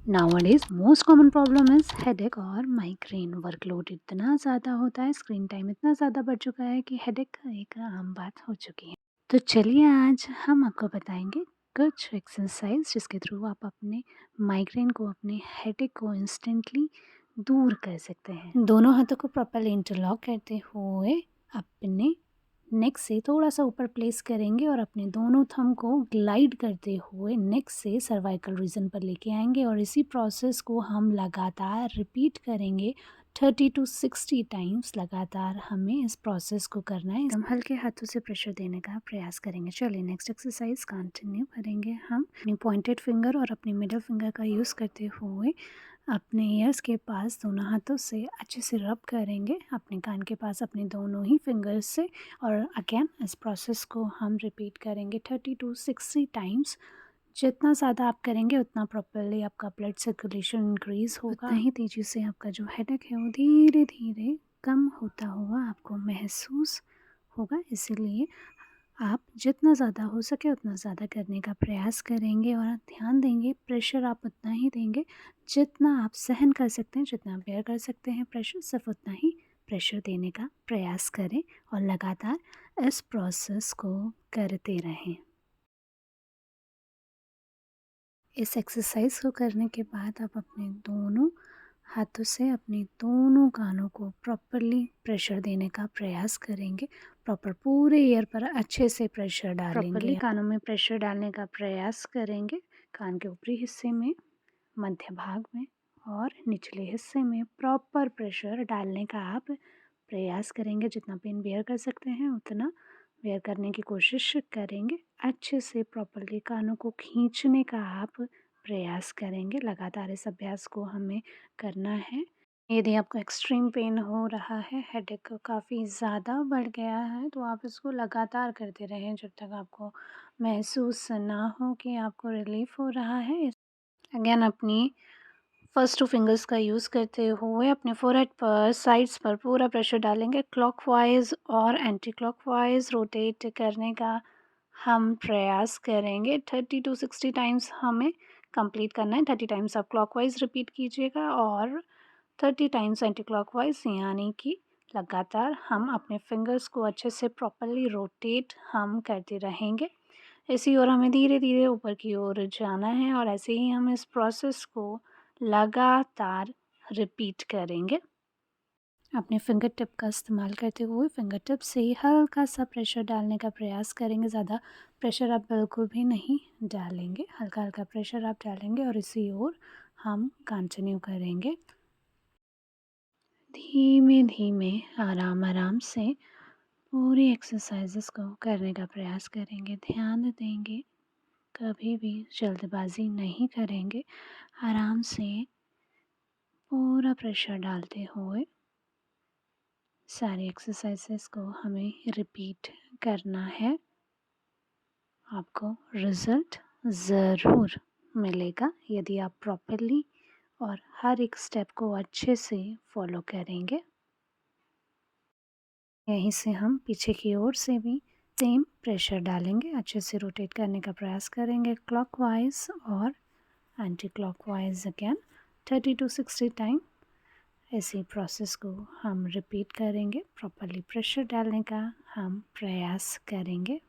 Nowadays most common problem is headache और migraine. Workload इतना ज़्यादा होता है, स्क्रीन टाइम इतना ज़्यादा बढ़ चुका है कि हेडेक एक आम बात हो चुकी है। तो चलिए आज हम आपको बताएंगे कुछ एक्सरसाइज जिसके थ्रू आप अपने माइग्रेन को, अपने हेडेक को इंस्टेंटली दूर कर सकते हैं। दोनों हाथों को प्रॉपरली इंटरलॉक करते हुए अपने नेक से थोड़ा सा ऊपर प्लेस करेंगे और अपने दोनों थंब को ग्लाइड करते हुए नेक से सर्वाइकल रीजन पर लेके आएंगे और इसी प्रोसेस को हम लगातार रिपीट करेंगे 30 to 60 टाइम्स। लगातार हमें इस प्रोसेस को करना है। हम हल्के हाथों से प्रेशर देने का प्रयास करेंगे। चलिए नेक्स्ट एक्सरसाइज कंटिन्यू करेंगे। हम अपनी पॉइंटेड फिंगर और अपनी मिडल फिंगर का यूज़ करते हुए अपने ईयर्स के पास दोनों हाथों से अच्छे से रब करेंगे, अपने कान के पास अपने दोनों ही फिंगर्स से। और अगेन इस प्रोसेस को हम रिपीट करेंगे 30 to 60 टाइम्स। जितना ज़्यादा आप करेंगे उतना प्रॉपरली आपका ब्लड सर्कुलेशन इंक्रीज़ होगा, उतना ही तेज़ी से आपका जो हेडेक है वो धीरे धीरे कम होता हुआ आपको महसूस होगा। इसीलिए आप जितना ज़्यादा हो सके उतना ज़्यादा करने का प्रयास करेंगे और ध्यान देंगे प्रेशर आप उतना ही देंगे जितना आप सहन कर सकते हैं, जितना बेयर कर सकते हैं प्रेशर, सिर्फ उतना ही प्रेशर देने का प्रयास करें और लगातार इस प्रोसेस को करते रहें। इस एक्सरसाइज को करने के बाद आप अपने दोनों हाथों से अपने दोनों कानों को प्रॉपरली प्रेशर देने का प्रयास करेंगे। प्रॉपर पूरे ईयर पर अच्छे से प्रेशर डालेंगे। प्रॉपरली कानों में प्रेशर डालने का प्रयास करेंगे। कान के ऊपरी हिस्से में, मध्य भाग में और निचले हिस्से में प्रॉपर प्रेशर डालने का आप प्रयास करेंगे। जितना पेन बेयर कर सकते हैं उतना बेयर करने की कोशिश करेंगे। अच्छे से प्रॉपरली कानों को खींचने का आप प्रयास करेंगे। लगातार इस अभ्यास को हमें करना है। यदि आपको एक्सट्रीम पेन हो रहा है, हेडेक काफ़ी ज़्यादा बढ़ गया है, तो आप इसको लगातार करते रहें जब तक आपको महसूस ना हो कि आपको रिलीफ हो रहा है। अगेन अपनी फर्स्ट टू फिंगर्स का यूज़ करते हुए अपने फोरहेड पर, साइड्स पर पूरा प्रेशर डालेंगे। क्लॉकवाइज और एंटी क्लॉकवाइज रोटेट करने का हम प्रयास करेंगे। 30 to 60 टाइम्स हमें कंप्लीट करना है। 30 टाइम्स आप क्लॉकवाइज रिपीट कीजिएगा और 30 टाइम्स एंटी क्लॉकवाइज, यानी कि लगातार हम अपने फिंगर्स को अच्छे से प्रॉपरली रोटेट हम करते रहेंगे। इसी ओर हमें धीरे धीरे ऊपर की ओर जाना है और ऐसे ही हम इस प्रोसेस को लगातार रिपीट करेंगे। अपने फिंगर टिप का इस्तेमाल करते हुए फिंगर टिप से ही हल्का सा प्रेशर डालने का प्रयास करेंगे। ज़्यादा प्रेशर आप बिल्कुल भी नहीं डालेंगे, हल्का हल्का प्रेशर आप डालेंगे और इसी ओर हम कंटिन्यू करेंगे। धीमे धीमे, आराम आराम से पूरी एक्सरसाइजेस को करने का प्रयास करेंगे। ध्यान देंगे, कभी भी जल्दबाजी नहीं करेंगे। आराम से पूरा प्रेशर डालते हुए सारी एक्सरसाइजेस को हमें रिपीट करना है। आपको रिज़ल्ट ज़रूर मिलेगा यदि आप प्रॉपरली और हर एक स्टेप को अच्छे से फॉलो करेंगे। यहीं से हम पीछे की ओर से भी सेम प्रेशर डालेंगे। अच्छे से रोटेट करने का प्रयास करेंगे क्लॉकवाइज और anti clockwise. Again 30 to 60 time इसी प्रोसेस को हम रिपीट करेंगे। प्रॉपरली प्रेशर डालने का हम प्रयास करेंगे।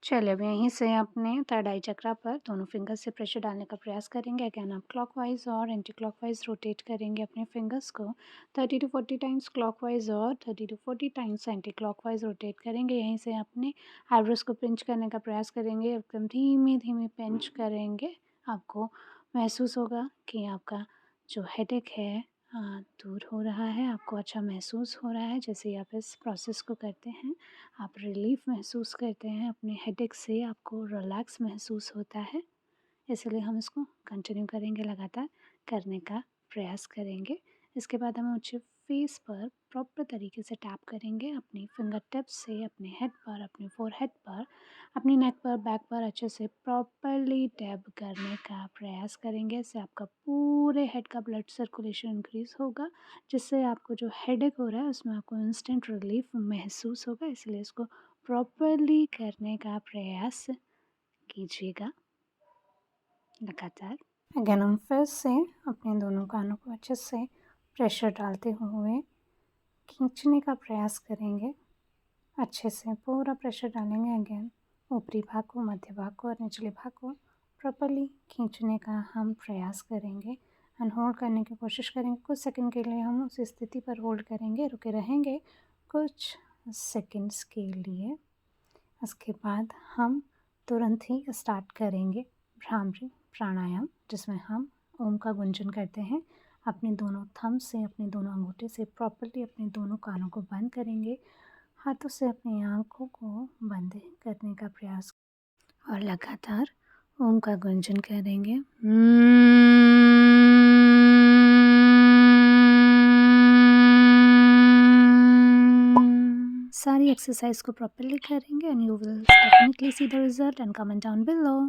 चलिए अब यहीं से अपने थर्ड आई चक्रा पर दोनों फिंगर से प्रेशर डालने का प्रयास करेंगे। अगेन आप क्लॉकवाइज और एंटी क्लॉकवाइज रोटेट करेंगे अपने फिंगर्स को। 30 to 40 टाइम्स क्लॉकवाइज और 30 to 40 times anti clockwise rotate करेंगे। यहीं से अपने आईब्रोज को पिंच करने का प्रयास करेंगे। एकदम धीमे धीमे पिंच करेंगे। आपको महसूस होगा कि आपका जो हेडेक है दूर हो रहा है, आपको अच्छा महसूस हो रहा है। जैसे ही आप इस प्रोसेस को करते हैं, आप रिलीफ़ महसूस करते हैं अपने हेडेक से, आपको रिलैक्स महसूस होता है। इसलिए हम इसको कंटिन्यू करेंगे, लगातार करने का प्रयास करेंगे। इसके बाद हम नीचे फेस पर प्रॉपर तरीके से टैप करेंगे, अपनी फिंगर टिप्स से अपने हेड पर, अपने फोरहेड पर, अपनी नेक पर, बैक पर अच्छे से प्रॉपरली टैप करने का प्रयास करेंगे। इससे आपका पूरे हेड का ब्लड सर्कुलेशन इंक्रीज़ होगा, जिससे आपको जो हेडेक हो रहा है उसमें आपको इंस्टेंट रिलीफ महसूस होगा। इसलिए इसको प्रॉपरली करने का प्रयास कीजिएगा लगातार। अगेन हम फिर से अपने दोनों कानों को अच्छे से प्रेशर डालते हुए खींचने का प्रयास करेंगे। अच्छे से पूरा प्रेशर डालेंगे। अगेन ऊपरी भाग को, मध्य भाग को और निचले भाग को प्रॉपर्ली खींचने का हम प्रयास करेंगे एंड होल्ड करने की कोशिश करेंगे। कुछ सेकंड के लिए हम उस स्थिति पर होल्ड करेंगे, रुके रहेंगे कुछ सेकंड्स के लिए। उसके बाद हम तुरंत ही स्टार्ट करेंगे भ्रामरी प्राणायाम, जिसमें हम ओम का गुंजन करते हैं। अपने दोनों थंब से, अपने दोनों अंगूठे से प्रॉपर्ली अपने दोनों कानों को बंद करेंगे। हाथों से अपनी आँखों को बंद करने का प्रयास और लगातार ओम का गुंजन करेंगे। सारी एक्सरसाइज को प्रॉपर्ली करेंगे and you will definitely see the result and comment down below.